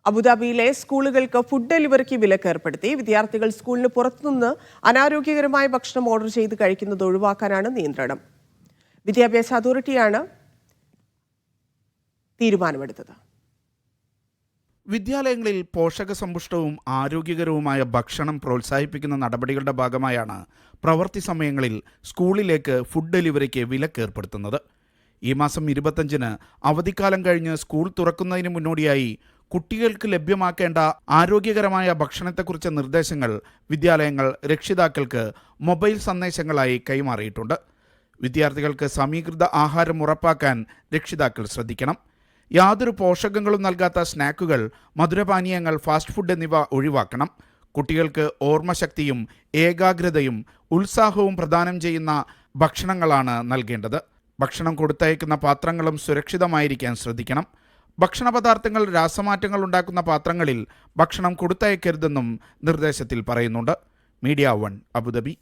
അബുദാബിയിലെ സ്കൂളുകൾക്ക് ഫുഡ് ഡെലിവറിക്ക് വിലക്ക് ഏർപ്പെടുത്തി. വിദ്യാർത്ഥികൾ സ്കൂളിന് പുറത്തുനിന്ന് അനാരോഗ്യകരമായ ഭക്ഷണം ഓർഡർ ചെയ്ത് കഴിക്കുന്നത് ഒഴിവാക്കാനാണ് നിയന്ത്രണം. വിദ്യാഭ്യാസ അതോറിറ്റിയാണ് തീരുമാനമെടുത്തത്. വിദ്യാലയങ്ങളിൽ പോഷകസമ്പുഷ്ടവും ആരോഗ്യകരവുമായ ഭക്ഷണം പ്രോത്സാഹിപ്പിക്കുന്ന നടപടികളുടെ ഭാഗമായാണ് പ്രവൃത്തി സമയങ്ങളിൽ സ്കൂളിലേക്ക് ഫുഡ് ഡെലിവറിക്ക് വിലക്ക് ഏർപ്പെടുത്തുന്നത്. ഈ മാസം 25-ന് അവധിക്കാലം കഴിഞ്ഞ് സ്കൂൾ തുറക്കുന്നതിന് മുന്നോടിയായി കുട്ടികൾക്ക് ലഭ്യമാക്കേണ്ട ആരോഗ്യകരമായ ഭക്ഷണത്തെക്കുറിച്ച നിർദ്ദേശങ്ങൾ വിദ്യാലയങ്ങൾ രക്ഷിതാക്കൾക്ക് മൊബൈൽ സന്ദേശങ്ങളായി കൈമാറിയിട്ടുണ്ട്. വിദ്യാർത്ഥികൾക്ക് സമീകൃത ആഹാരം ഉറപ്പാക്കാൻ രക്ഷിതാക്കൾ ശ്രദ്ധിക്കണം. യാതൊരു പോഷകങ്ങളും നൽകാത്ത സ്നാക്കുകൾ, മധുരപാനീയങ്ങൾ, ഫാസ്റ്റ് ഫുഡ് എന്നിവ ഒഴിവാക്കണം. കുട്ടികൾക്ക് ഓർമ്മശക്തിയും ഏകാഗ്രതയും ഉത്സാഹവും പ്രദാനം ചെയ്യുന്ന ഭക്ഷണങ്ങളാണ് നൽകേണ്ടത്. ഭക്ഷണം കൊടുത്തയക്കുന്ന പാത്രങ്ങളും സുരക്ഷിതമായിരിക്കാൻ ശ്രദ്ധിക്കണം. ഭക്ഷണ പദാർത്ഥങ്ങൾ രാസമാറ്റങ്ങൾ ഉണ്ടാക്കുന്ന പാത്രങ്ങളിൽ ഭക്ഷണം കൊടുത്തയക്കരുതെന്നും നിർദ്ദേശത്തിൽ പറയുന്നുണ്ട്. Media 1 Abu Dhabi.